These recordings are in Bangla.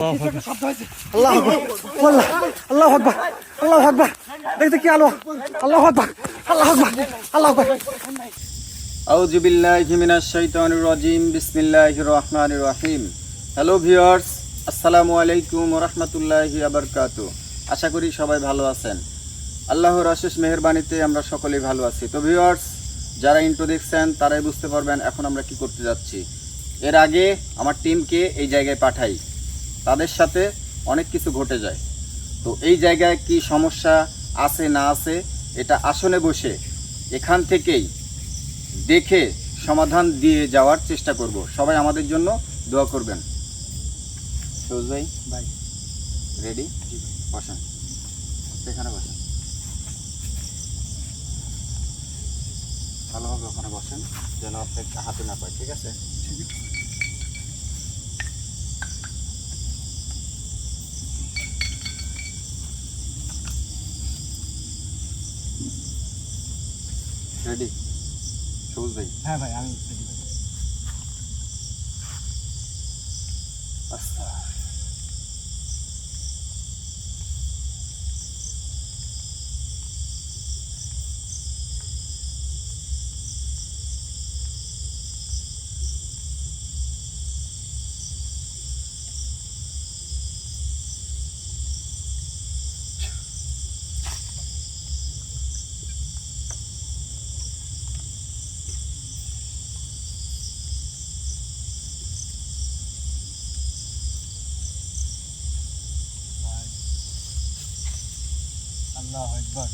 আল্লাহু আকবার আল্লাহু আকবার আল্লাহু আকবার দেখতে কি আলো আল্লাহু আকবার আল্লাহু আকবার আল্লাহু আকবার আউযু বিল্লাহি মিনাশ শাইতানির রাজিম বিসমিল্লাহির রহমানির রহিম। হ্যালো ভিউয়ার্স, আসসালামু আলাইকুম ওয়া রাহমাতুল্লাহি ওয়া বারাকাতুহু। আশা করি সবাই ভালো আছেন। আল্লাহর অশেষ মেহেরবানিতে আমরা সকলেই ভালো আছি। তো ভিউয়ার্স, যারা ইন্ট্রো দেখছেন তারাই বুঝতে পারবেন এখন আমরা কি করতে যাচ্ছি। এর আগে আমার টিমকে এই জায়গায় পাঠাই, তাদের সাথে অনেক কিছু ঘটে যায়। তো এই জায়গায় কি সমস্যা আছে না আছে এটা আসনে বসে এখান থেকেই দেখে সমাধান দিয়ে যাওয়ার চেষ্টা করব। সবাই আমাদের জন্য দোয়া করবেন। সৌজ ভাই ভাই রেডি? জি ভাই, বসেন এখানে, বসেন ভালোভাবে ওখানে বসেন যেন আপনি হাতে না পায়। ঠিক আছে? রেডি সবুজ ভাই? হ্যাঁ ভাই, আমি রেডি ভাই। আচ্ছা, আল্লাহু আকবার।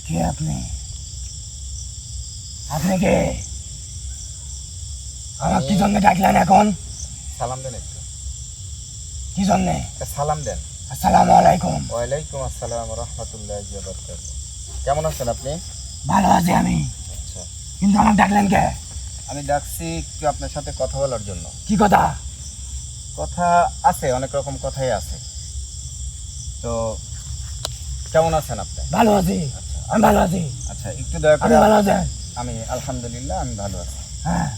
কে আপনি? আপনি কে? আমার কি জন্য ডাকলেন এখন? সালাম দেন একটু। কি জন্য? সালাম দেন। আসসালামু আলাইকুম। ওয়ালাইকুম আসসালাম ওয়া রাহমাতুল্লাহি ওয়া বারাকাতুহু। কেমন আছেন আপনি? ভালো আছি আমি, আচ্ছা, কিন্তু আমার ডাকলেন কে? আমি ডাকছি একটু আপনার সাথে কথা বলার জন্য। কি কথা? কথা আছে, অনেক রকম কথাই আছে। তো কেমন আছেন আপনি? ভালো আছি, আচ্ছা আমি ভালো আছি। আচ্ছা, একটু দয়া করে। আপনি ভালো আছেন? আমি আলহামদুলিল্লাহ আমি ভালো আছি। হ্যাঁ।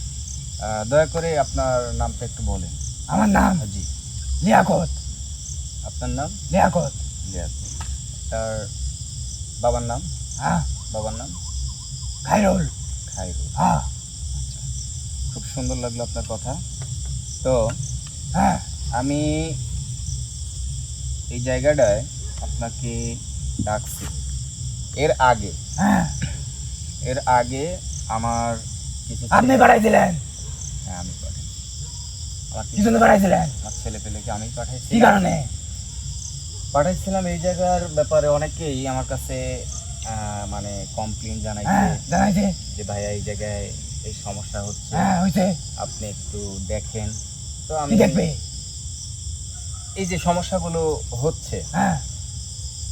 দয়া করে আপনার নামটা একটু বলেন। আমার নাম জি। লিয়াকত। আপনার নাম? লিয়াকত। লিয়াকত। তার বাবার নাম? হ্যাঁ, বাবার নাম? খাইরুল। খাইরুল। হ্যাঁ খুব সুন্দর লাগলো আপনার কথা। তো হ্যাঁ। আমি এই জায়গাটায় আপনাকে ডাকছি এর আগে। হ্যাঁ, এর আগে আমার কিছু আপনি পাঠাইছিলেন? হ্যাঁ, আমি পাঠাই। আমার কি জন্য পাঠাইছিলেন? আমার ছেলে পেলেকে আমি পাঠাইছি। কি কারণে পাঠাইছিলাম? এই জায়গার ব্যাপারে অনেকেই আমার কাছে মানে কমপ্লেন জানাইছে। হ্যাঁ, জানাইছে। যে ভাইয়া এই জায়গায় এই সমস্যা হচ্ছে, হ্যাঁ হইছে। আপনি একটু দেখেন। তো কি আমি দেখবে? এই যে সমস্যাগুলো হচ্ছে, হ্যাঁ,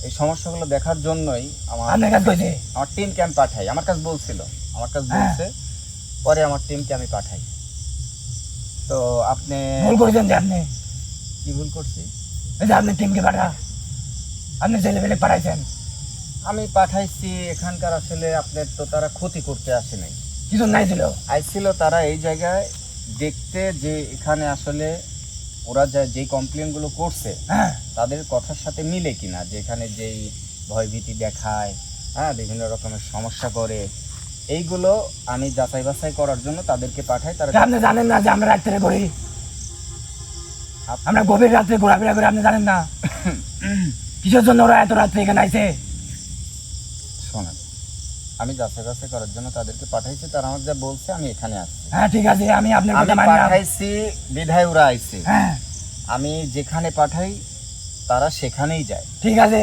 এই সমস্যাগুলো দেখার জন্যই আপনার কাজ কইছে? আমার টিমকে আমি পাঠাই। আমার কাছে বলছিল, আমার কাছে হ্যাঁ। বলছে, পরে আমার টিমকে আমি পাঠাই। তো আপনি ভুল করেছেন যে আপনি। কি ভুল করছি? এই যে আপনি টিমকে পাঠা, আপনি ছেলে পেলে পাঠাইছেন। আমি পাঠাইছি এখানকার, আসলে আপনার তো তারা ক্ষতি করতে আসে নাই। কি জন্য আইছিল? আইছিল তারা এই জায়গায় দেখতে যে এখানে আসলে ওরা যেই কমপ্লেনগুলো করছে হ্যাঁ, তাদের কথার সাথে মিলে কিনা, যে এখানে যেই ভয়ভীতি দেখায়, হ্যাঁ, বিভিন্ন রকমের সমস্যা করে, এইগুলো আমি যাচাই বাছাই করার জন্য তাদেরকে পাঠাই। তারা আপনি জানেন না যে আমরা রাত্রে ঘুরি? আমরা গভীর রাত্রে ঘোরাফেরা করে, আপনি জানেন না? কিসের জন্য ওরা এত রাত্রে এখানে আইছে? শোনেন, আমি যাচাই বাছাই করার জন্য তাদেরকে পাঠাইছি। তারা আমাকে যা বলছে আমি এখানে আসছি। হ্যাঁ ঠিক আছে, আমি আপনার আমি কথা মানলাম। পাঠাইছি বিধায় ওরা আইছে। হ্যাঁ, আমি যেখানে পাঠাই তারা সেখানেই যায়। ঠিক আছে।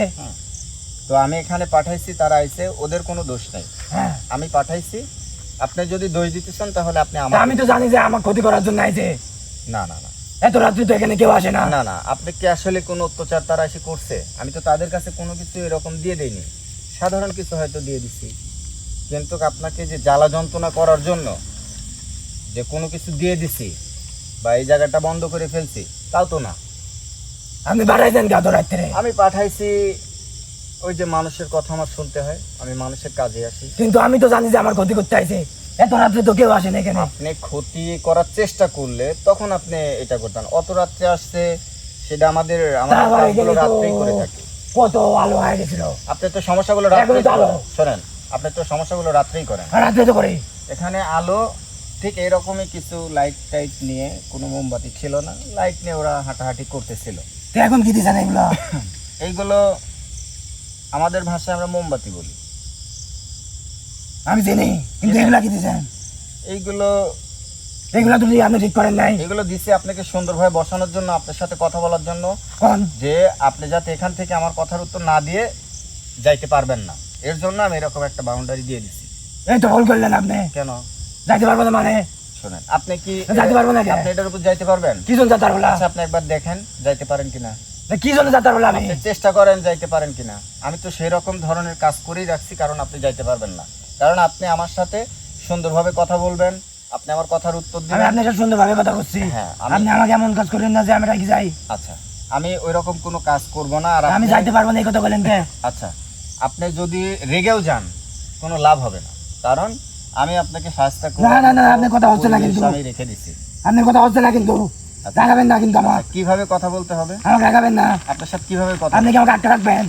তো আমি এখানে পাঠাইছি, তারা আইছে, ওদের কোনো দোষ নেই। হ্যাঁ আমি পাঠাইছি, আপনি যদি দোষ দিতে চান তাহলে আপনি তা আমার। আমি তো জানি যে আমার ক্ষতি করার জন্য আইছে। না না না এত রাত্রি তো এখানে কেউ আসে না। না না, আপনি কি আসলে কোনো অত্যাচার তারা এসে করছে? আমি তো তাদের কাছে কোনো কিছু এরকম দিয়ে দেইনি, সাধারণ কিছু হয়তো দিয়ে দিছি, কিন্তু আপনাকে যে জ্বালা যন্ত্রণা করার জন্য যে কোনো কিছু দিয়ে দিছি বা এই জায়গাটা বন্ধ করে ফেলছি তাও তো না। আপনি বাড়াইছেন এত রাত্রে? আমি পাঠাইছি, ওই যে মানুষের কথা আমার শুনতে হয়, আমি মানুষের কাজে আসি। কিন্তু আমি তো জানি যে আমার ক্ষতি করতে আইছে। এত রাত্রে তো কেউ আসে না এখানে। আপনি ক্ষতি করার চেষ্টা করলে তখন আপনি এটা করতেন। অত রাত্রে আসছে, সেটা আমাদের তারপরে কাজগুলো এখানে তো রাত্রেই করে থাকি। কত আলো হয়ে গেছিল। আপনি তো সমস্যাগুলো এখনই রাত্রেই তো আলো। শোনেন, আপনি তো সমস্যাগুলো রাত্রেই করেন। আর রাত্রে তো করি। এখানে আলো ঠিক এরকমই কিছু লাইট টাইট নিয়ে, কোনো মোমবাতি ছিল না, লাইট নিয়ে ওরা হাঁটাহাঁটি করতেছিল। তো এখন কি দিচ্ছেন এগুলো? এইগুলো আমাদের ভাষায় আমরা মোমবাতি বলি। আমি চিনি, কিন্তু এগুলা কি দিচ্ছেন? এইগুলো এগুলা তো আপনি ঠিক করেন নাই। এগুলো দিছি আপনাকে সুন্দরভাবে বসানোর জন্য, আপনার সাথে কথা বলার জন্য, কোন যে আপনি যাতে এখান থেকে আমার কথার উত্তর না দিয়ে যাইতে পারবেন না, এর জন্য আমি এরকম একটা বাউন্ডারি দিয়ে দিছি। এই তো ভুল করলেন আপনি। কেন? যাইতে পারবো না মানে? শোনেন, আপনি কি যাইতে পারবো না? আপনি এটার উপর যাইতে পারবেন? কি জন্য যাতার বলা? আচ্ছা, আপনি একবার দেখেন যাইতে পারেন কিনা। কি জন্য যাতার বলা? আমি আপনি চেষ্টা করেন যাইতে পারেন কিনা। আমি তো সেই রকম ধরনের কাজ করেই রাখছি, কারণ আপনি যাইতে পারবেন না, কারণ আপনি আমার সাথে সুন্দরভাবে কথা বলবেন, আপনি আমার কথার উত্তর আমি দিবেন। আপনার সাথে সুন্দরভাবে কথা করছি। হ্যাঁ, আপনি আমাকে এমন কাজ করেন না যে আমি রাখি যাই। আচ্ছা, আমি ওই রকম কোনো কাজ করব না। আর আমি আপনি- যাইতে পারবো না এই কথা বলেন কে? আচ্ছা, আপনি যদি রেগেও যান কোনো লাভ হবে না, কারণ আমি আপনাকে শাস্তি করব। না, না, না, আপনার কথা হচ্ছে না কিন্তু। আমি রেখে দিছি। আপনার কথা হচ্ছে না কিন্তু। রাখাবেন না কিন্তু আমার। কিভাবে কথা বলতে হবে? আমাকে রাখাবেন না। আপনার সাথে কিভাবে কথা? আপনি কি আমাকে আটকে রাখবেন?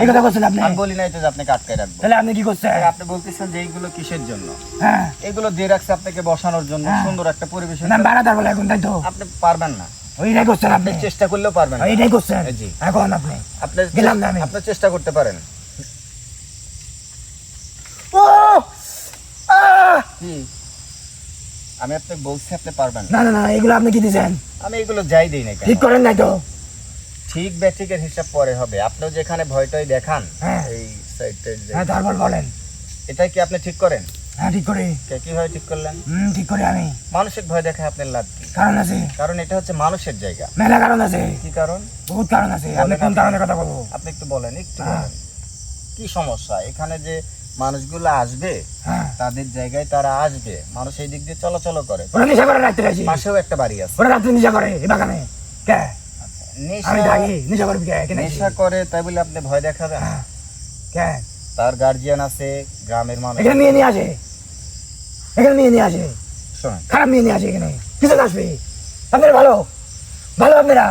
এই কথা করছেন আপনি? আমি বলি নাই তো যে আপনাকে আটকায় রাখবো। তাহলে আপনি কি করছেন? আপনি বলতেছেন যে এইগুলো কিসের জন্য? হ্যাঁ, এগুলো দিয়ে রাখছে আপনাকে বসানোর জন্য, হ্যাঁ। সুন্দর একটা পরিবেশ। না বাড়াতার বলে এখন তাই তো? আপনি পারবেন না, ওইটাই করছেন আপনি। আপনি চেষ্টা করলেও পারবেন না। এইটাই করছেন জি। এখন আপনি। আপনি গেলাম না আমি। আপনি চেষ্টা করতে পারেন। ও আহ! কি আমি আপনাকে বলছি আপনি পারবেন না। না না না, এগুলো আপনি কি দিয়েছেন? আমি এগুলো যাই দিই না কেন? ঠিক করেন নাই তো? ঠিক ব্যাঠিকের হিসাব পরে হবে। আপনিও যেখানে ভয়টাই দেখান, হ্যাঁ। এই সাইডটা হ্যাঁ, তারপর বলেন। এটাই কি আপনি ঠিক করেন? হ্যাঁ, ঠিক করে। কিভাবে ঠিক করলেন? ঠিক করে আমি। মানুষের ভয় দেখায় আপনার লাভ কি? কারণ আছে, কারণ এটা হচ্ছে মানুষের জায়গা। মেলা কারণ আছে, কি কারণ? বহুত কারণ আছে। আপনি কোন কারণে কথা বলবো? আপনি একটু বলেন, একটু হ্যাঁ। বলেন কি সমস্যা? এখানে যে মানুষগুলো আসবে, হ্যাঁ, তাদের জায়গায় তারা আসবে, মানুষ এই দিক দিয়ে চলাচল করে। ওরা নেশা করে রাখতে গেছি। পাশেও একটা বাড়ি আছে। ওরা রাত্রে নেশা করে এই বাগানে। কে? নেশা আমি থাকি, নেশা করবি কে? কে নাকি? নেশা করে তাই বলে আপনি ভয় দেখাবেন? হ্যাঁ, কে? তার গার্জিয়ান আছে, গ্রামের মানুষ। এখানে মেয়ে নিয়ে আসে, এখানে মেয়ে নিয়ে আসে, শোনেন, খারাপ মেয়ে নিয়ে আসে এখানে। কিছু আসবে আপনারা ভালো ভালো আপনারা।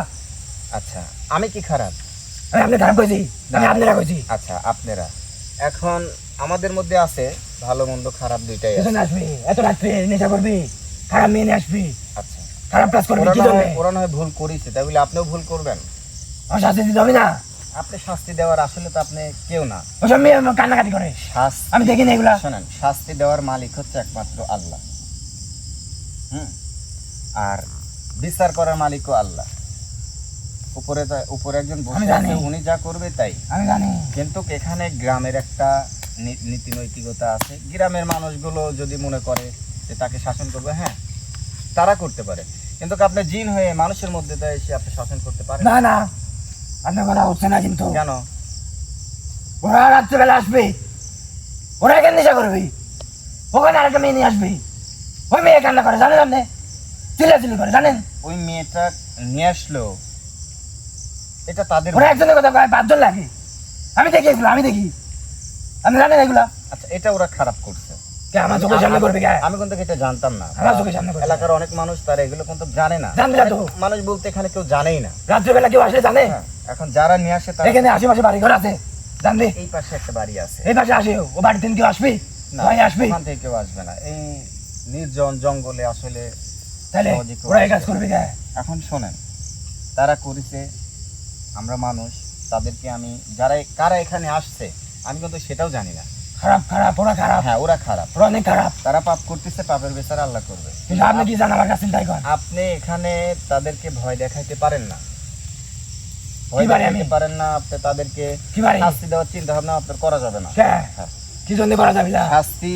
আচ্ছা, আমি কি খারাপ? আমি আপনি খারাপ কইছি? আমি আপনারা কইছি? আচ্ছা, আপনারা এখন আমাদের মধ্যে আছে ভালো মন্দ খারাপ দুইটাই আছে। কিছু আসবে এত রাত্রে নেশা করবি, খারাপ মেয়ে নিয়ে আসবি, আচ্ছা, খারাপ কাজ করবি। কি জন্য? ওরা নয় ভুল করেছে, তাই বলে আপনিও ভুল করবেন? আমার শাস্তি দিতে হবে না? আপনি শাস্তি দেওয়ার আসলে তো আপনি কেউ না। ওসব মেয়ে কান্নাকাটি করে, শাস্তি, আমি দেখি না এগুলা। শোনেন, শাস্তি দেওয়ার মালিক হচ্ছে একমাত্র আল্লাহ। আর বিচার করার মালিকও আল্লাহ। উপরে একজন বসে আমি জানি। আছে, উনি যা করবে তাই। আমি জানি। কিন্তু এখানে গ্রামের একটা নীতি নৈতিকতা আছে। গ্রামের মানুষগুলো যদি মনে করে যে তাকে শাসন করবে, হ্যাঁ তারা করতে পারে, কিন্তু আপনি জিন হয়ে মানুষের মধ্যে তো এসে আপনি শাসন করতে পারেন না না, আপনার কথা হচ্ছে না কিন্তু। কেন? ওরা রাত্রেবেলা আসবে, ওরা এখানে নেশা করবে, ওখানে আরেকটা মেয়ে নিয়ে আসবে, ওই মেয়ে কান্না করে জানেন আপনি, চিল্লাচিল্লি করে জানেন। ওই মেয়েটা নিয়ে আসলো, এটা তাদের। ওরা একজনের কথা কয়, 5 জন লাগে। আমি দেখি এগুলো, আমি দেখি। আপনি জানেন এগুলা? আচ্ছা, এটা ওরা খারাপ করছে। কে আমার চোখের সামনে করবে? কে? আমি কিন্তু এটা জানতাম না। আমার চোখের সামনে করবে। এলাকার অনেক মানুষ তারা এগুলো কিন্তু জানে না। জানবে না তো। মানুষ বলতে এখানে কেউ জানেই না। রাত্রেবেলা কেউ আসলে জানে? হ্যাঁ, এখন যারা নিয়ে আসে তারা এখানে আশেপাশে বাড়ি ঘর আছে, জানবে? এই পাশে একটা বাড়ি আছে, এই পাশে আসে, ও বাড়িতে কেউ আসবে? না ভাই আসবে? ওখান থেকে কেউ আসবে না। এই নির্জন জঙ্গলে আসলে তাহলে সহজে কেউ ওরা এই কাজ আসবে করবে না। কে? এখন শোনেন, তারা করেছে, আমরা মানুষ, তাদেরকে আমি কারা এখানে আসছে আমি কিন্তু সেটাও জানি না, খারাপ খারাপ ওরা খারাপ, হ্যাঁ ওরা খারাপ, ওরা অনেক খারাপ। তারা পাপ করতেছে, পাপের বিচার আল্লাহ করবে। কিন্তু আপনি কি জান আমার কাছে তাই কন? আপনি এখানে তাদেরকে ভয় দেখাইতে পারেন না, ভয় কি পারি আমি? দেখাইতে পারেন না, আপনি তাদেরকে কি পারি? শাস্তি দেওয়ার চিন্তা ভাবনা আপনার করা যাবে না। হ্যাঁ, হ্যাঁ। কি জন্য করা যাবে না? শাস্তি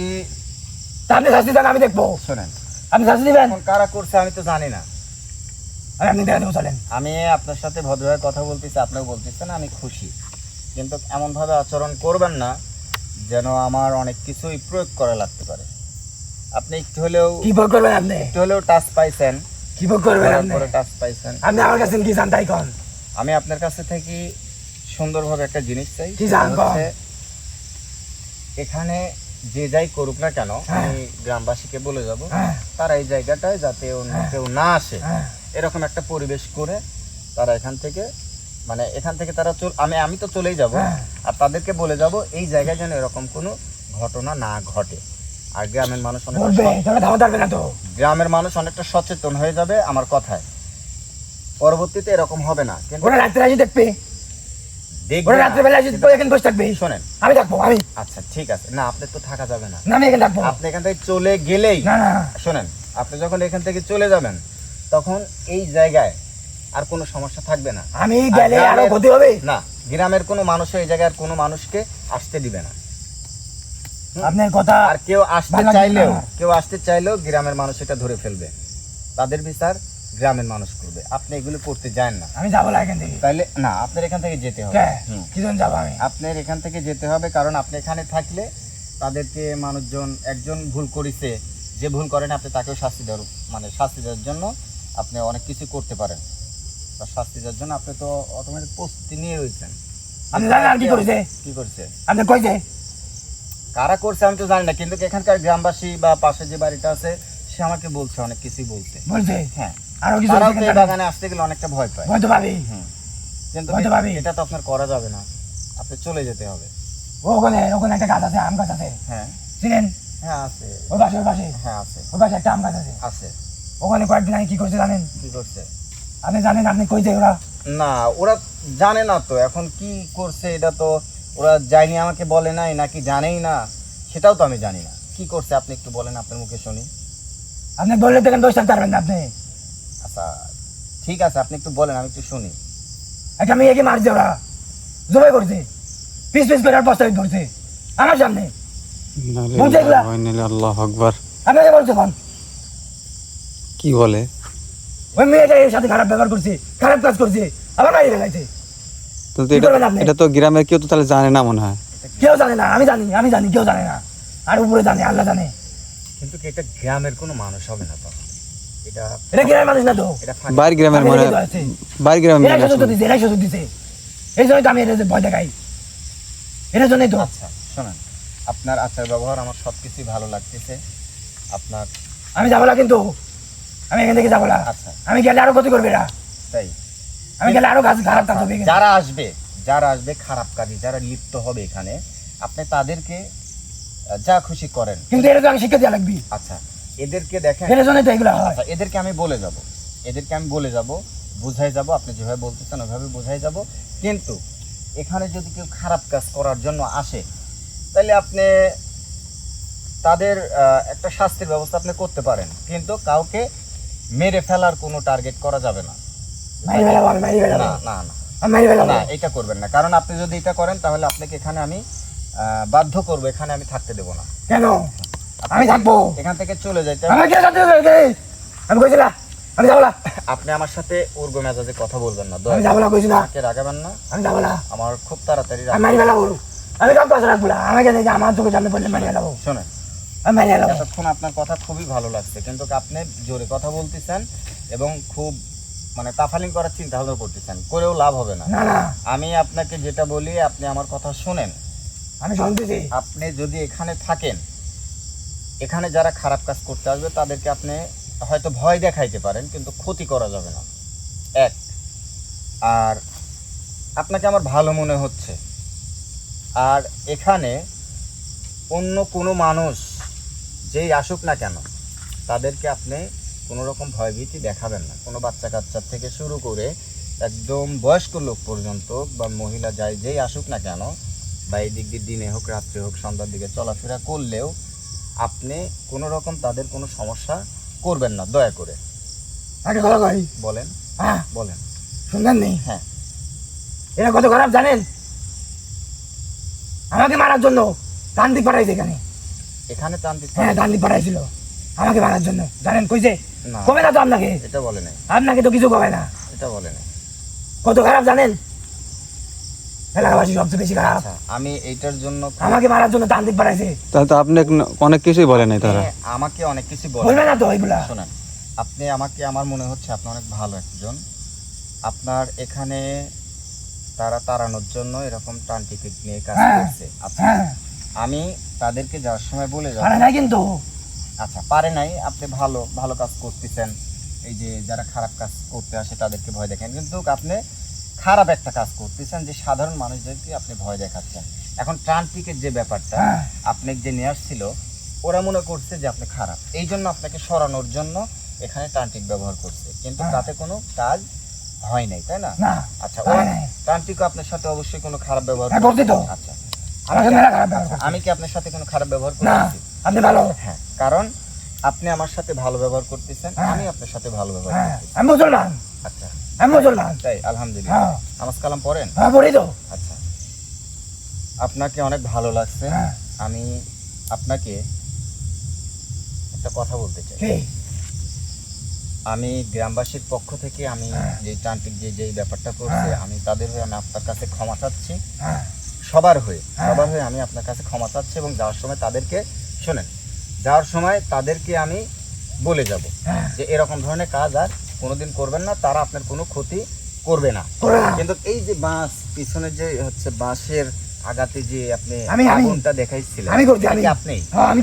তা আপনি শাস্তি দেন, আমি দেখবো। শোনেন, আপনি শাস্তি দিবেন, এখন কারা করছে আমি তো জানি না। আর আপনি দেখে দেবো, চলেন। আমি আপনার সাথে ভদ্রভাবে কথা বলতেছি, আপনাকে বলতেছেন আমি খুশি, কিন্তু এমন ভাবে আচরণ করবেন না যেন আমার অনেক কিছুই প্রয়োগ করা লাগতে পারে। আপনি একটু হলেও কি ভোগ করবেন আপনি? একটু হলেও টাচ পাইছেন, কি ভোগ করবেন আপনি? টাচ পাইছেন। আপনি আমার কাছে কি জান তাই কন? আমি আপনার কাছে থেকে সুন্দরভাবে একটা জিনিস চাই, কি সেটা জান কন? হচ্ছে এখানে যে যাই করুক না কেন, হ্যাঁ। আমি গ্রামবাসীকে বলে যাব হ্যাঁ, তারা এই জায়গাটায় যাতে অন্য হ্যাঁ। কেউ না আসে, হ্যাঁ। এরকম একটা পরিবেশ করে তারা এখান থেকে মানে এখান থেকে তারা আমি তো চলেই যাব, হ্যাঁ। আর তাদেরকে বলে যাব এই জায়গায় যেন এরকম কোনো ঘটনা না ঘটে। আর গ্রামের মানুষ বলবে, তোরা ধামা থাকবে না তো? গ্রামের মানুষ অনেকটা সচেতন হয়ে যাবে আমার কথায়, পরবর্তীতে এরকম হবে না। কিন্তু ওরা রাত্রে আসি দেখবে, দেখবে ওরা না। রাত্রেবেলা আসি এখানে বসে থাকবে। শোনেন, আমি থাকবো, আমি আচ্ছা ঠিক আছে, না আপনি তো থাকা যাবে না, না, আমি এখানে থাকবো। আপনি এখান থেকে চলে গেলেই, না না, শোনেন, আপনি যখন এখান থেকে চলে যাবেন তখন এই জায়গায় আর কোনো সমস্যা থাকবে না। আমি আর গেলে আরো গ্রামের- ক্ষতি হবে। না, গ্রামের কোনো মানুষ এই জায়গায় আর কোনো মানুষকে আসতে দিবে না। আপনার কথা আর কেউ আসতে ভালো লাগছে চাইলেও, না। কেউ আসতে চাইলেও গ্রামের মানুষ এটা ধরে ফেলবে, তাদের বিচার গ্রামের মানুষ করবে। আপনি এগুলো করতে যান না, আমি যাবো না এখান থেকে। তাইলে না, আপনার এখান থেকে যেতে হবে। কে? হুম। কি জন্য যাবো আমি? আপনার এখান থেকে যেতে হবে, কারণ আপনি এখানে থাকলে তাদেরকে মানুষজন, একজন ভুল করেছে, যে ভুল করেন আপনি তাকেও শাস্তি দেওয়ার, মানে শাস্তি দেওয়ার জন্য আপনি অনেক কিছু করতে পারেন। তার শাস্তি দেওয়ার জন্য আপনি তো অটোমেটিক প্রস্তুতি নিয়ে রয়েছেন। আপনি জানেন আর কি করেছে? কি করছে, আপনি কইছে? কারা করছে আমি তো জানি না, কিন্তু এখানকার গ্রামবাসী বা পাশে যে বাড়িটা আছে সে আমাকে বলছে, অনেক কিছুই বলছে। বলছে? হ্যাঁ, আরো কিছু তারাও বলছে তো এই কেন? বাগানে আসতে গেলে অনেকটা ভয় পায়। ভয় তো পাবি। হুম। কিন্তু ভয় তো পাবি। এটা তো আপনার করা যাবে না, আপনি চলে যেতে হবে। ওখানে ওখানে একটা গাছ আছে, আম গাছ আছে, হ্যাঁ চিনেন? হ্যাঁ আছে, ওই পাশে, ওই পাশে, হ্যাঁ আছে, ওই পাশে একটা আম গাছ আছে। আছে। ওখানে কয়েকদিন আগে কি করছে জানেন? কি করছে? আপনি জানেন? আপনি কইছে ওরা? না, ওরা জানে না তো, এখন কি করছে এটা তো ওরা যায়নি, আমাকে বলে নাই, নাকি জানেই না সেটাও তো আমি জানি না। কি করছে আপনি একটু বলেন, আপনার মুখে শুনি। আপনি বললে তো এখানে বসে থাকতে পারবেন না আপনি। আচ্ছা ঠিক আছে, আপনি একটু বলেন, আমি একটু শুনি। একটা মেয়েকে মারছে ওরা, জবাই করছে, পিস পিস করে প্রস্তাবিত করছে আমার সামনে। বলছে এগুলা? আল্লাহ আকবার, আপনাকে বলছে কোন? কি বলে? ওই মেয়েটা এর সাথে খারাপ ব্যবহার করছে, খারাপ কাজ করছে, আবার মারিয়ে ফেলাইছে। তো কি করবেন আপনি? এটা তো গ্রামের কেউ তো তাহলে জানে না মনে হয়। কেউ জানে না, আমি জানি, আমি জানি, কেউ জানে না। আর উপরে জানে, আল্লাহ জানে। কিন্তু কি এটা গ্রামের কোনো মানুষ হবে না তো? এটা এটা গ্রামের মানুষ না তো, এটা ফাঁকি। বাইরের গ্রামের মনে হয়, বাইরের গ্রামের এরাই মনে সুযোগ দিচ্ছে, এরাই সুযোগ দিচ্ছে। এই জন্যই তো আমি এর ভয় দেখাই, এটার জন্যই তো। আচ্ছা শোনেন, আপনার আচার ব্যবহার আমার সব কিছুই ভালো লাগতেছে। আপনার আমি যাবো না, কিন্তু আমি এখান থেকে যাবো না। আচ্ছা আমি গেলে আরো ক্ষতি করবে এরা, তাই, আমি গেলে আরো খারাপ কাজ হবে। যারা আসবে, যারা আসবে খারাপ কাজে যারা লিপ্ত হবে এখানে, আপনি তাদেরকে যা খুশি করেন। কিন্তু এটা তো আমি শিক্ষা দেওয়া লাগবে, আচ্ছা এদেরকে দেখেন, এর জন্যই তো এগুলো হয়। আচ্ছা এদেরকে আমি বলে যাব, এদেরকে আমি বলে যাব, বুঝাই যাব, আপনি যেভাবে বলতেছেন ওইভাবে বুঝাই যাব। কিন্তু এখানে যদি কেউ খারাপ কাজ করার জন্য আসে, তাহলে আপনি তাদের একটা শাস্তির ব্যবস্থা আপনি করতে পারেন, কিন্তু কাউকে মেরে ফেলার কোনো টার্গেট করা যাবে না। মারি ফেলাবো, আমি মারি ফেলাবো, না না না আমি মারি ফেলাবো। না, এটা করবেন না, কারণ আপনি যদি এটা করেন তাহলে আপনাকে এখানে আমি বাধ্য করবো, এখানে আমি থাকতে দেবো না। কেন? আমি থাকবো, এখান থেকে চলে যাইতে আমি কে সাথে আমি কইছি না, আমি যাবো না, আপনি আমার সাথে উর্গ মেজাজে কথা বলবেন না, আমি যাবো না, কইছি না, আমাকে রাগাবেন না, আমি যাবো না, আমার খুব তাড়াতাড়ি আমি মারি ফেলাবো, আমি কাউ কাজ রাখবো না, আমাকে দেখে আমার চোখে সামনে পড়লে মারি ফেলাবো, শোনেন, আমি মারি ফেলাবো। এতক্ষণ আপনার কথা খুবই ভালো লাগছে, কিন্তু আপনি জোরে কথা বলতেছেন এবং খুব মানে তাফালিং করার চিন্তা ভাবনা করতেছেন, করেও লাভ হবে না। না না, আমি আপনাকে যেটা বলি আপনি আমার কথা শুনেন। আমি শুনতেছি। আপনি যদি এখানে থাকেন, এখানে যারা খারাপ কাজ করতে আসবে তাদেরকে আপনি হয়তো ভয় দেখাইতে পারেন, কিন্তু ক্ষতি করা যাবে না। এক, আর আপনাকে আমার ভালো মনে হচ্ছে, আর এখানে অন্য কোনো মানুষ যেই আসুক না কেন তাদেরকে আপনি কোনো রকম ভয়ভীতি দেখাবেন না। কোনো বাচ্চা কাচ্চার থেকে শুরু করে একদম বয়স্ক লোক পর্যন্ত বা মহিলা যেই আসুক না কেন, বা এই দিক দিয়ে দিনে হোক রাত্রে হোক সন্ধ্যার দিকে চলাফেরা করলেও আপনি কোনো রকম তাদের কোনো সমস্যা করবেন না দয়া করে। আগে কথা কই বলেন। হ্যাঁ বলেন। শুনলেন নি? হ্যাঁ। এরা কত খারাপ জানেন? আমাকে মারার জন্য তান্ত্রিক পাঠাইছে এখানে। এখানে তান্ত্রিক? হ্যাঁ তান্ত্রিক পাঠাইছিল আমাকে মারার জন্য। জানেন কইছে? না কবে না তো আপনাকে। এটা বলে নাই। আপনাকে তো কিছু কবে না। এটা বলে নাই। কত খারাপ জানেন? এলাকাবাসী সবচেয়ে বেশি খারাপ। আচ্ছা, আমি এইটার জন্য আমাকে মারার জন্য তান্ত্রিক পাঠাইছে। তাহলে তো আপনি অনেক কিছুই বলে নাই তারা। আমাকে অনেক কিছু বলবে না তো এগুলা। শোনেন, আপনি আমাকে, আমার মনে হচ্ছে আপনি অনেক ভালো একজন। আপনার এখানে তারা তাড়ানোর জন্য এরকম তান্ত্রিক নিয়ে কাজ করছে। আচ্ছা, হ্যাঁ আমি তাদেরকে যাওয়ার সময় বলে যাব। পারে না কিন্তু। আচ্ছা, পারে নাই, আপনি ভালো ভালো কাজ করতেছেন। এই যে যারা খারাপ কাজ করতে আসে তাদেরকে ভয় দেখেন, কিন্তু আপনি খারাপ একটা কাজ করতেছেন যে সাধারণ মানুষদেরকে আপনি ভয় দেখাচ্ছেন। এখন তান্ত্রিকের যে ব্যাপারটা আপনি যে নিয়ে আসছিল, ওরা মনে করছে যে আপনি খারাপ, এই জন্য আপনাকে সরানোর জন্য এখানে তান্ত্রিক ব্যবহার করছে, কিন্তু তাতে কোনো কাজ হয় নাই, তাই না? আচ্ছা, ওরা তান্ত্রিকও আপনার সাথে অবশ্যই কোনো খারাপ ব্যবহার করছে। আচ্ছা, আমি কি আপনার সাথে কোনো খারাপ ব্যবহার করতেছি? আপনি ভালো। হ্যাঁ, কারণ আপনি আমার সাথে ভালো ব্যবহার করতেছেন, আমি আপনার সাথে ভালো ব্যবহার করতেছি। আমি মুসলমান। আচ্ছা, আমি মুসলমান। তাই? আলহামদুলিল্লাহ। নামাজ কালাম পড়েন? হ্যাঁ পড়ি তো। আচ্ছা, আপনাকে অনেক ভালো লাগছে। আমি আপনাকে একটা কথা বলতে চাই। আমি গ্রামবাসীর পক্ষ থেকে আমি যে তান্ত্রিক যে ব্যাপারটা করছে, আমি তাদের হয়ে আমি আপনার কাছে ক্ষমা চাচ্ছি। সবার হয়ে আমি আপনার কাছে ক্ষমা চাচ্ছি, এবং যাওয়ার সময় তাদেরকে, শোনেন, যাওয়ার সময় তাদেরকে আমি বলে যাব যে এরকম ধরনের কাজ আর কোনোদিন করবেন না, তারা আপনার কোনো ক্ষতি করবে না। কিন্তু এই যে বাঁশ পিছনে যে হচ্ছে বাঁশের আগাতে যে আপনি আগুনটা দেখাইছিলেন, আপনি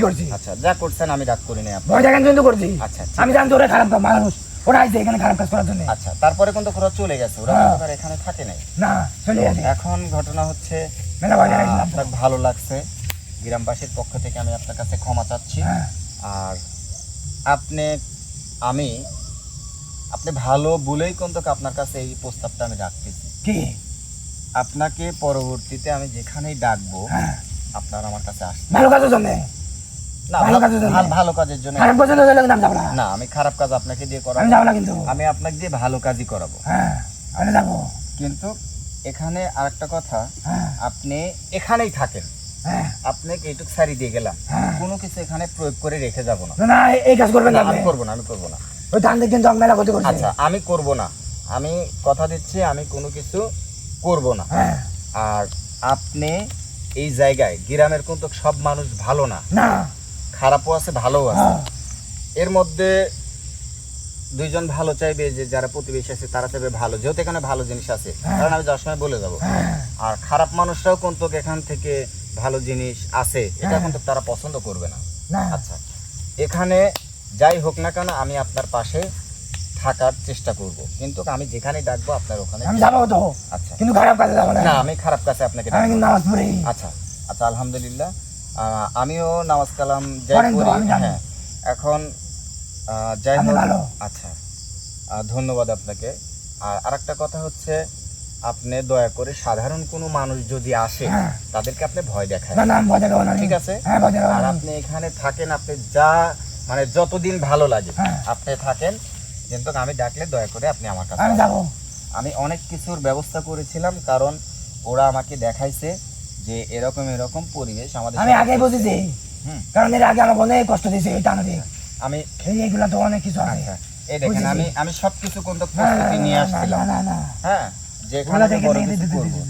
করছি। আচ্ছা, যা করছেন আমি রাগ করি নাই, আপনি ভয় দেখানোর জন্য করছি। আচ্ছা, আমি জানতো ওরা খারাপ মানুষ, ওরা আইছে এখানে খারাপ কাজ করার জন্য। আচ্ছা, তারপরে কিন্তু ওরা চলে গেছে, ওরা আর এখানে থাকে নাই। না, চলে গেছে। এখন ঘটনা হচ্ছে আপনার ভালো লাগছে, গ্রামবাসীর পক্ষ থেকে আমি আপনার কাছে ক্ষমা চাচ্ছি। আর আপনি ভালো বলেই কিন্তু আপনার কাছে এই প্রস্তাবটা আমি রাখতেছি। কি? আপনাকে পরবর্তীতে আমি যেখানেই ডাকবো আপনার আমার কাছে আসবেন। ভালো কাজের জন্য না, ভালো কাজের জন্য। না, আমি খারাপ কাজ আপনাকে দিয়ে করাবো না, কিন্তু আমি আপনাকে দিয়ে ভালো কাজই করাবো। কিন্তু এখানে আরেকটা কথা, আপনি এখানেই থাকেন, আপনাকে এইটুক সারি দিয়ে গেলাম, কোনো কিছু এখানে প্রয়োগ করে রেখে যাব না। না, এই কাজ করবেন না। আমি করবো না, আমি করবো না। ওই ধান কিন্তু মেলা ক্ষতি করছে। আচ্ছা, আমি করবো না, আমি কথা দিচ্ছি আমি কোনো কিছু করব না। আর আপনি এই জায়গায় গ্রামের কিন্তু সব মানুষ ভালো না, খারাপও আছে ভালোও আছে। এর মধ্যে দুইজন ভালো চাইবে, যে যারা প্রতিবেশী আছে তারা চাইবে ভালো, যেহেতু এখানে ভালো জিনিস আছে, কারণ আমি যাওয়ার সময় বলে যাব। আর খারাপ মানুষরাও কিন্তু এখান থেকে ভালো জিনিস আছে, এটা কিন্তু তারা পছন্দ করবে না। আচ্ছা, এখানে যাই হোক না কেন আমি আপনার পাশে থাকার চেষ্টা করব, কিন্তু আমি যেখানে ডাকবো আপনার ওখানে আমি যাব তো। আচ্ছা, কিন্তু খারাপ কাজে যাব না। না, আমি খারাপ কাজে আপনাকে ডাকবো। আমি নামাজ পড়ি। আচ্ছা আচ্ছা, আলহামদুলিল্লাহ, আমিও নামাজ কালাম যাই করি। হ্যাঁ, এখন যাই হোক। আচ্ছা, ধন্যবাদ আপনাকে। আর আরেকটা কথা হচ্ছে, আপনি দয়া করে সাধারণ কোনো মানুষ যদি আসে তাদেরকে আপনি ভয় দেখায় না, ঠিক আছে? আর আপনি এখানে থাকেন, আপনি যা মানে যতদিন ভালো লাগে আপনি থাকেন, কিন্তু আমি ডাকলে দয়া করে আপনি আমার কাছে আসবেন। আমি অনেক কিছুর ব্যবস্থা করেছিলাম, কারণ ওরা আমাকে দেখাইছে যে এরকম এরকম পরিবেশ আমাদের। আমি আগে বুঝেছি, কারণ এর আগে আমাকে অনেক কষ্ট দিয়েছে এই টানা দিয়ে। আমি এইগুলা তো অনেক কিছু আছে। এই দেখেন, আমি সবকিছু কোন প্রস্তুতি নিয়ে আসছিলাম। হ্যাঁ, যেখানে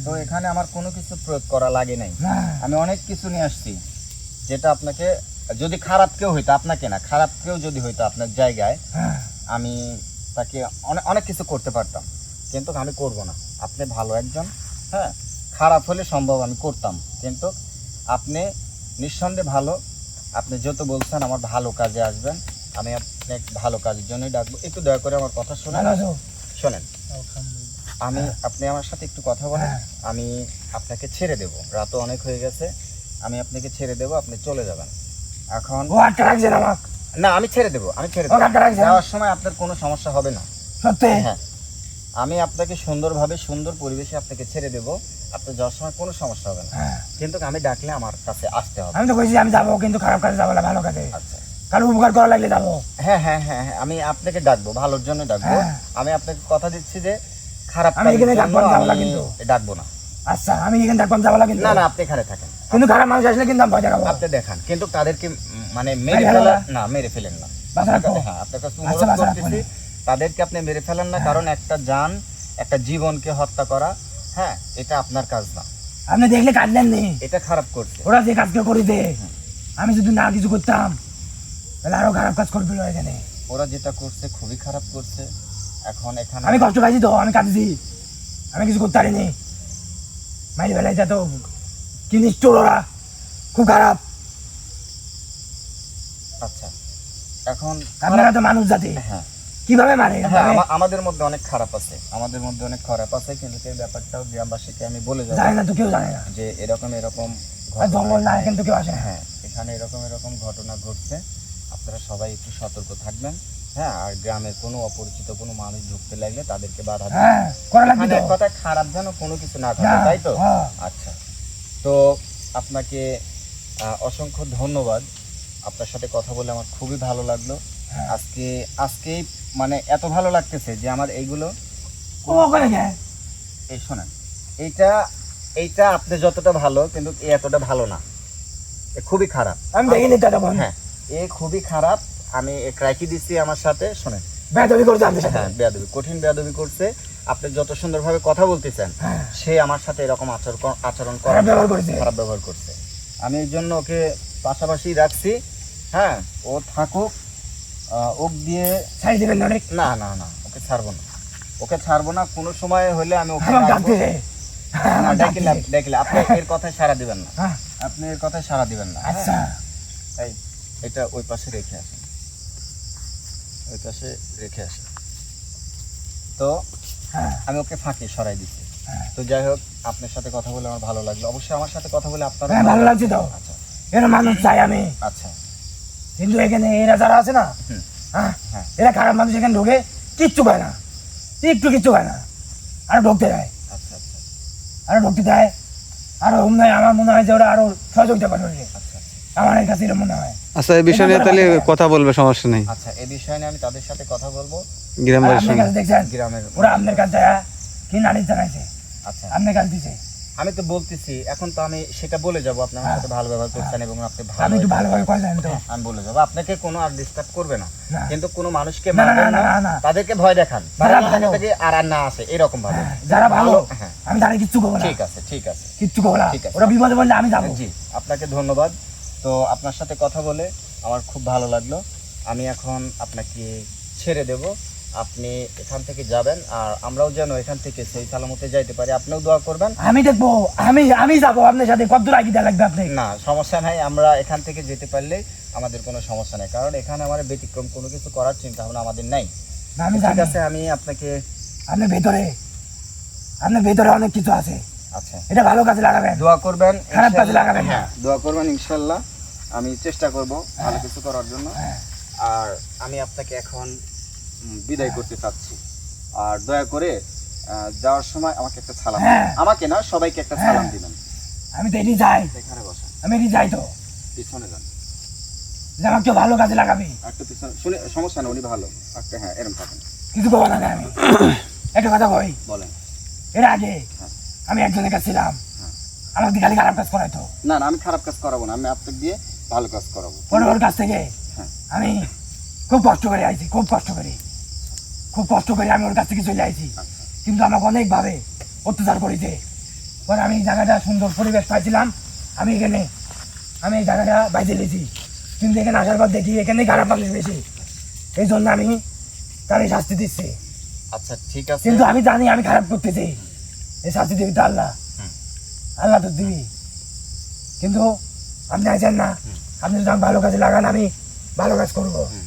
তো এখানে আমার কোনো কিছু প্রয়োগ করা লাগে নাই। আমি অনেক কিছু নিয়ে আসছি, যেটা আপনাকে, যদি খারাপ কেউ হইতো, আপনাকে না, খারাপ কেউ যদি হইতো আপনার জায়গায়, আমি তাকে অনেক কিছু করতে পারতাম, কিন্তু আমি করব না। আপনি ভালো একজন, হ্যাঁ, খারাপ হলে সম্ভব আমি করতাম, কিন্তু আপনি নিঃসন্দেহে ভালো। আপনি যত বলছেন আমার ভালো কাজে আসবেন, আমি আপনাকে ভালো কাজের জন্যই ডাকবো। একটু দয়া করে আমার কথা শোনেন। আপনি আমার সাথে একটু কথা বলেন, আমি আপনাকে ছেড়ে দেব, রাতও অনেক হয়ে গেছে, আমি আপনাকে ছেড়ে দেব, আপনি চলে যাবেন। এখন না, আমি ছেড়ে দেবো, যাওয়ার সময় আপনার কোনো সমস্যা হবে না। সত্যি? হ্যাঁ, আমি আপনাকে সুন্দরভাবে সুন্দর পরিবেশে আপনাকে ছেড়ে দেব, আপনি যাওয়ার সময় কোনো সমস্যা হবে না, হ্যাঁ কিন্তু আমি ডাকলে আমার কাছে আসতে হবে। আমি তো কইছি আমি যাবো, কিন্তু খারাপ কাজে যাবো না, ভালো কাজে। আচ্ছা, কারো উপকার করা লাগলে যাবো। হ্যাঁ হ্যাঁ হ্যাঁ হ্যাঁ, আমি আপনাকে ডাকবো, ভালোর জন্য ডাকবো। হ্যাঁ। আমি আপনাকে কথা দিচ্ছি যে খারাপ আমি এখানে কাজের ডাকবো না, জন্য যাবো না আমি কিন্তু। ডাকবো না। আচ্ছা, আমি এখানে ডাকবাম, যাবো না কিন্তু। না না, আপনি এখানে থাকেন, কিন্তু খারাপ মানুষ আসলে কিন্তু আমি ভয় দেখাবো। আপনি দেখান, কিন্তু তাদেরকে মানে মেরে মেরে ফেলা ফেলা? না, মেরে ফেলেন না। বাঁচা আপনার কাছে- রাখো। হ্যাঁ, আপনার কাছে আচ্ছা, অনুরোধ বাঁচা রাখো করতেছি, তাদেরকে আপনি মেরে ফেলেন না, কারণ একটা জান, একটা জীবনকে হত্যা করা, হ্যাঁ, এটা আপনার কাজ না, আপনি দেখলে কাটলেন নি, এটা খারাপ করছে। ওরা যে কাজকে করে দে, আমি যদি না কিছু করতাম তাহলে আরো খারাপ কাজ করবে এখানে। ওরা যেটা করছে খুবই খারাপ করছে। এখন এখানে আমি কষ্ট পাইছি তো, আমি কাঁদছি, আমি কিছু করতে পারিনি। মাইরি বেলাইটা তো কি নিষ্ঠুর ওরা, খুব খারাপ। আচ্ছা, এখন আপনারা তো মানুষ জাতি, হ্যাঁ কিভাবে মানে হ্যাঁ, আমাদের মধ্যে অনেক খারাপ আছে, আমাদের মধ্যে অনেক খারাপ আছে, কিন্তু এই ব্যাপারটাও গ্রামবাসীকে আমি বলে যাবো জানে না তো, কেউ জানে না। যে এরকম এরকম আর জঙ্গল না, ঘটনা, কিন্তু কেউ আসে না। হ্যাঁ, এখানে এরকম এরকম ঘটনা ঘটছে, আপনারা সবাই একটু সতর্ক থাকবেন। হ্যাঁ, আর গ্রামের কোনো অপরিচিত কোনো মানুষ ঢুকতে লাগলে তাদেরকে বাধা দিবেন। হ্যাঁ, করা লাগবে মানে তো। এক কথায় খারাপ যেন কোনো কিছু না ঘটে, না, তাই তো? হ্যাঁ। আচ্ছা, তো আপনাকে অসংখ্য ধন্যবাদ। আপনার সাথে কথা বলে আমার খুবই ভালো লাগলো। হ্যাঁ। আজকেই মানে এত ভালো লাগতেছে যে আমার এইগুলো, ও ওখানে যায়। এই শোনেন, এইটা আপনি যতটা ভালো, কিন্তু এ এতটা ভালো না, এ খুবই খারাপ। আমি দেখিনি তো তখন। হ্যাঁ, এ খুবই খারাপ। আমি ক্রাইকি দিচ্ছি আমার সাথে, শোনেন, বেয়াদবি করছে আমাদের সাথে। হ্যাঁ, বেয়াদবি, কঠিন বেয়াদবি করছে। আপনি যত সুন্দরভাবে কথা বলতেছেন, হ্যাঁ। সে আমার সাথে এরকম আচরণ করে, খারাপ ব্যবহার করেছে। খারাপ ব্যবহার করছে। আমি এই জন্য ওকে পাশাপাশি রাখছি। হ্যাঁ, ও থাকুক, ওক দিয়ে ছাড়ি দেবেন অনেক। না না না, ওকে ছাড়বো না, ওকে ছাড়বো না। কোনো সময় হলে আমি ওকে আমার ডাকবো। ডাকতে না, ডাকিলে আপনি এর কথায় সাড়া দিবেন না, হ্যাঁ, আপনি এর কথায় সাড়া দিবেন না। আচ্ছা। এই এটা ওই পাশে রেখে আসেন, ওই পাশে রেখে আসেন। তো হ্যাঁ, আমি ওকে ফাঁকি সরাই দিচ্ছি। হ্যাঁ। তো যাই হোক, আপনার সাথে কথা বলে আমার ভালো লাগলো। অবশ্যই আমার সাথে কথা বলে আপনার হ্যাঁ, ভালো লাগছে তো। আচ্ছা এরা মানুষ চাই আমি, আচ্ছা, কিন্তু এখানে এরা যারা আছে না, হুম, হ্যাঁ, হ্যাঁ। এরা খারাপ মানুষ এখানে ঢোকে, কিচ্ছু পায় না, একটু কিচ্ছু পায় না, আরো ঢুকতে দেয়, আচ্ছা আচ্ছা আরো ঢুকতে দেয়, আরো আমার মনে হয় যে ওরা আরো সহযোগিতা করবে, আচ্ছা আমার কাছে এরকম মনে হয়। আচ্ছা, এই বিষয় নিয়ে তাহলে কথা বলবে, সমস্যা নেই। আচ্ছা, এই বিষয় নিয়ে আমি তাদের সাথে কথা বলবো, আর গ্রামবাসীর আপনার সঙ্গে। কাছে দেখছেন গ্রামের। ওরা আপনার কাছে কি নালিশ জানাইছে, আচ্ছা, আপনার কাছে দিছে। আমি তো বলতেছি, এখন তো আমি সেটা বলে যাব, আপনি আমার সাথে ভালো ব্যবহার করছেন এবং আপনি আমি ভালো, একটু ভালোভাবে করলেন তো। আমি বলে যাবো, আপনাকে কোনো আর ডিস্টার্ব করবে না, না। কিন্তু কোনো মানুষকে না, না, মারবেন না, না, না, না। তাদেরকে ভয় দেখান, যারা তারা ভালো। থেকে আর না আসে এরকম ভাবে। হ্যাঁ, যারা ভালো হ্যাঁ, আমি তাদের কিচ্ছু করবো না, ঠিক আছে ঠিক আছে, কিচ্ছু করবো না, ঠিক আছে। ওরা বিপদে বললে আমি যাবো। জি, আপনাকে ধন্যবাদ। তো আপনার সাথে কথা বলে আমার খুব ভালো লাগলো। আমি এখন আপনাকে ছেড়ে দেব, আপনি এখান থেকে যাবেন, আর আমরাও যেন এখান থেকে সেই সালামতে যাইতে পারি, আপনিও দোয়া করবেন। আমি দেখবো, আমি যাবো আপনার সাথে, কত দূর আগে দেওয়া লাগবে আপনি। না, সমস্যা নাই, আমরা এখান থেকে যেতে পারলে আমাদের কোনো সমস্যা নেই, কারণ এখানে আমার ব্যতিক্রম কোনো কিছু করার চিন্তা ভাবনা আমাদের নাই। না, আমি ঠিক জানি আছে, আমি আপনাকে, আপনার ভেতরে অনেক কিছু আছে, আচ্ছা, এটা ভালো কাজে লাগাবেন। দোয়া করবেন, খারাপ কাজে ইনশাআল্লাহ। লাগাবেন না। হ্যাঁ, দোয়া করবেন, ইনশাল্লাহ আমি চেষ্টা করব ভালো কিছু করার জন্য। হ্যাঁ। আর আমি আপনাকে এখন বিদায় করতে চাচ্ছি, আর দয়া করে যাওয়ার সময় আমাকে একটা সালাম হ্যাঁ। দিবেন। আমাকে না, সবাইকে একটা সালাম হ্যাঁ। দিবেন। আমি তো এটি যাই, এখানে বসেন, আমি এটি যাই তো, পিছনে যান, যে আমাকে কেউ ভালো কাজে লাগাবি, একটু পিছনে, শুনে সমস্যা না, উনি ভালো, একটা, হ্যাঁ, এরকম থাকেন, কিছু করবো না আমি। একটা কথা কই, বলেন। এর আগে হ্যাঁ। আমি একজনের কাছে ছিলাম, হ্যাঁ। আমাকে খালি খারাপ কাজ করাইতো, না না, আমি খারাপ কাজ করাবো না, আমি আপনাকে দিয়ে ভালো কাজ করাবো। পরে ওর কাছ থেকে হ্যাঁ। আমি খুব কষ্ট করে আইছি, খুব কষ্ট করে আমি ওর কাছ থেকে চলে আইছি, আচ্ছা, কিন্তু আমাকে অনেকভাবে অত্যাচার করেছে। পরে আমি এই জায়গাটা সুন্দর পরিবেশ পাইছিলাম, আমি এই জায়গাটা বাইরে নিয়েছি, কিন্তু এখানে আসার পর দেখি এখানে খারাপ মানুষ বেশি, এই জন্য আমি তার এই শাস্তি দিচ্ছি। আচ্ছা, ঠিক আছে, কিন্তু আমি জানি আমি খারাপ করতেছি, এই শাস্তি দিবি তো আল্লাহ, হুম। আল্লাহ তো দিবি, কিন্তু আপনি আছেন না, আপনি যদি আমাকে ভালো কাজে লাগান, আমি ভালো কাজ করবো, হুম।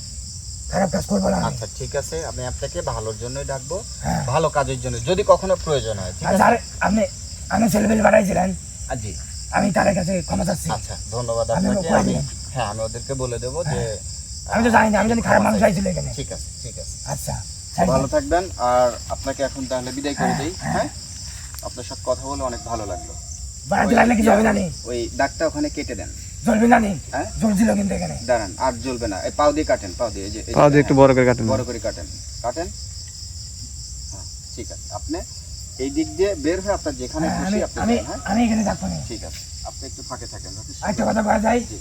খারাপ কাজ করবো না আমি। আচ্ছা, ঠিক আছে, আমি আপনাকে ভালোর জন্যই ডাকবো, হ্যাঁ। ভালো কাজের জন্য, যদি কখনো প্রয়োজন হয়, ঠিক আর আছে। যার আপনি ছেলেপেলে বাড়াইছিলেন, জি, আমি তার কাছে ক্ষমা চাচ্ছি। আচ্ছা, ধন্যবাদ আমি আপনাকে। ওকে আমি, দিলাম। হ্যাঁ, আমি ওদেরকে বলে দেবো যে আমি তো জানি না, আমি জানি খারাপ মানুষ আইছিল এখানে। ঠিক আছে ঠিক আছে। আচ্ছা, ভালো থাকবেন। আর আপনাকে এখন তাহলে বিদায় করে দেই। হ্যাঁ, আপনার সাথে কথা বলে অনেক ভালো লাগলো। বাড়াতে লাগলে কি যাবে না নি? ওই দাগটা ওখানে কেটে দেন। জ্বলবে না নি? হ্যাঁ, জ্বলছিল কিন্তু এখানে। দাঁড়ান, আর জ্বলবে না। এই পাও দিয়ে কাটেন, পাও দিয়ে, এই যে পাও দিয়ে একটু বড় করে কাটেন। বড় করে কাটেন, কাটেন। হ্যাঁ, ঠিক আছে। আপনি এই দিক দিয়ে বের হয়ে আপনার যেখানে খুশি আপনি যান। হ্যাঁ, আমি এখানে থাকবো না। ঠিক আছে, আপনি একটু ফাঁকে থাকেন। একটা কথা বলা যায়, জি।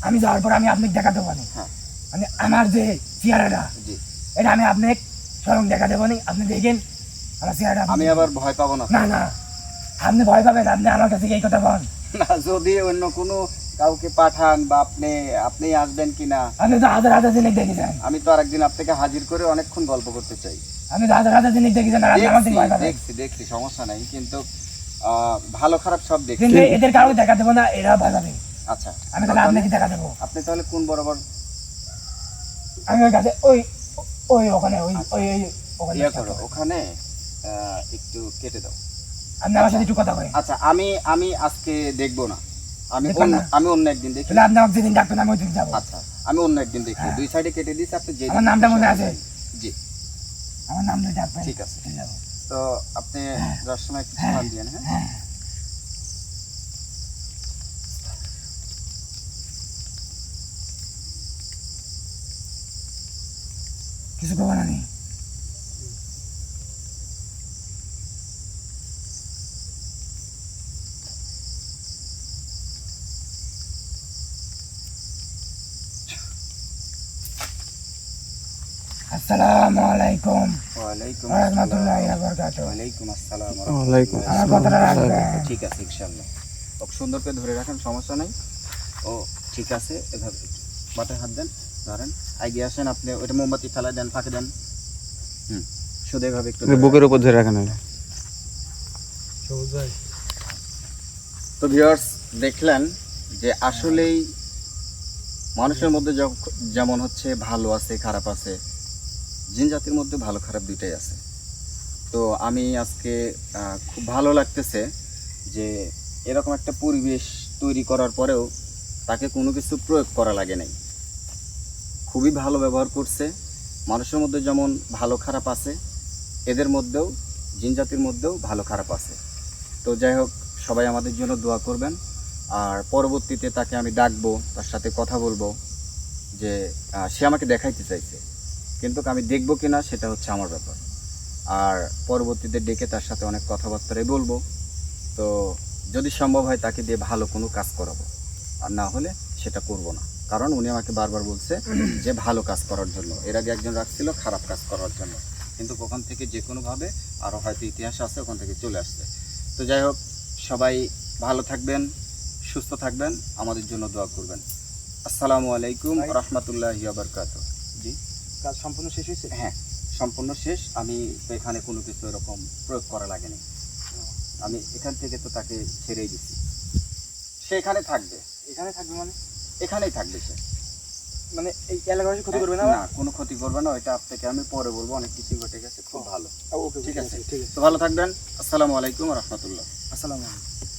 আমি যাওয়ার পর আমি আপনাকে দেখাতে পারি। হ্যাঁ, মানে আমার যে চেহারাটা, জি। এটা আমি আপনাকে স্বয়ং দেখাতে পারি। আপনি দেখেন আমার চেহারাটা। আমি আবার ভয় পাবো না। না না, আপনি ভয় পাবেন। আপনি আমার কাছে এই কথা বলেন না, যদি অন্য কোনো কাউকে পাঠান বা আপনি আসবেন কিনা। আপনি তো হাজার হাজার জিনিস দেখেছেন। আমি তো আরেকদিন আপনাকে হাজির করে অনেকক্ষণ গল্প করতে চাই। আপনি তো হাজার হাজার জিনিস দেখেছেন আর আপনি আমার থেকে ভয় পাবেন। দেখছি, সমস্যা নাই, কিন্তু ভালো খারাপ সব দেখছি। কিন্তু এদের কাউকে দেখা দেবো না, এরা ভয় পাবে। আচ্ছা, আমি তাহলে আপনাকে দেখা দেবো। আপনি তাহলে কোন বরাবর আমি ওই কাছে ওই ওই ওখানে ওই ওই ওই ওখানে ইয়ে করো, ওখানে একটু কেটে দাও। আপনি আমার সাথে একটু কথা করেন। আচ্ছা, আমি আজকে দেখবো না, দেখবেন না? আমি অন্য একদিন দেখি। তাহলে আপনি আমাকে যেদিন ডাকবেন আমি ওই দিন যাবো। আচ্ছা, আমি অন্য একদিন দেখি। দুই সাইডে কেটে দিয়েছি, আপনি যে আমার নামটা মনে আছে? জি, আমার নাম দিয়ে ডাকবেন। ঠিক আছে। ঠিক আছে। তো আপনি যাওয়ার সময় একটু সালাম দিয়েন। হ্যাঁ, হ্যাঁ, কিছু করবো না নি? আসসালামু আলাইকুম ওয়ালাইকুম ওয়া রাহমাতুল্লাহি ওয়া বারাকাতুহু। ওয়ালাইকুম আসসালাম। ওয়ালাইকুম আমার কথাটা রাখবেন। ঠিক আছে, ইনশাআল্লাহ। খুব সুন্দর করে ধরে রাখেন, সমস্যা নাই। ও ঠিক আছে, এভাবে মাথায় হাত দেন, ধরেন, এগিয়ে আসেন। আপনি ওইটা মোমবাতি ফেলা দেন, ফাঁকে দেন। শুধু এভাবে একটু ধরে বুকের উপর ধরে রাখেন। তো ভিউয়ার্স, দেখলেন যে আসলেই মানুষের মধ্যে যেমন হচ্ছে ভালো আছে, খারাপ আছে, জিন জাতির মধ্যে ভালো খারাপ দুইটাই আছে। তো আমি আজকে খুব ভালো লাগতেছে যে এরকম একটা পরিবেশ তৈরি করার পরেও তাকে কোনো কিছু প্রয়োগ করা লাগে নাই। খুবই ভালো ব্যবহার করছে। মানুষের মধ্যে যেমন ভালো খারাপ আছে, এদের মধ্যেও, জিন জাতির মধ্যেও ভালো খারাপ আছে। তো যাই হোক, সবাই আমাদের জন্য দোয়া করবেন। আর পরবর্তীতে তাকে আমি ডাকবো, তার সাথে কথা বলবো যে সে আমাকে দেখাইতে চাইছে, কিন্তু আমি দেখবো কিনা সেটা হচ্ছে আমার ব্যাপার। আর পরবর্তীতে ডেকে তার সাথে অনেক কথাবার্তাই বলবো। তো যদি সম্ভব হয় তাকে দিয়ে ভালো কোনো কাজ করাবো, আর না হলে সেটা করব না। কারণ উনি আমাকে বারবার বলছে যে ভালো কাজ করার জন্য। এর আগে একজন রাখছিল খারাপ কাজ করার জন্য, কিন্তু ওখান থেকে যে কোনোভাবে আরও হয়তো ইতিহাস আছে, ওখান থেকে চলে আসছে। তো যাই হোক, সবাই ভালো থাকবেন, সুস্থ থাকবেন, আমাদের জন্য দোয়া করবেন। আসসালামু আলাইকুম রহমতুল্লাহি ওয়া বারাকাতুহু। জি, কাজ সম্পূর্ণ শেষ হয়েছে? হ্যাঁ, সম্পূর্ণ শেষ। আমি তো এখানে কোনো কিছু এরকম প্রয়োগ করা লাগেনি। আমি এখান থেকে তো তাকে ছেড়েই দিচ্ছি। সে এখানে থাকবে। এখানে থাকবে মানে? এখানেই থাকবে সে। মানে এই এলাকাবাসী ক্ষতি করবে না? না, কোনো ক্ষতি করবে না। ওইটা আপনাকে আমি পরে বলবো, অনেক কিছু ঘটে গেছে। খুব ভালো। ওকে, ঠিক আছে, ঠিক আছে। তো ভালো থাকবেন। আসসালামু আলাইকুম রহমতুল্লাহ। আসসালামু আলাইকুম।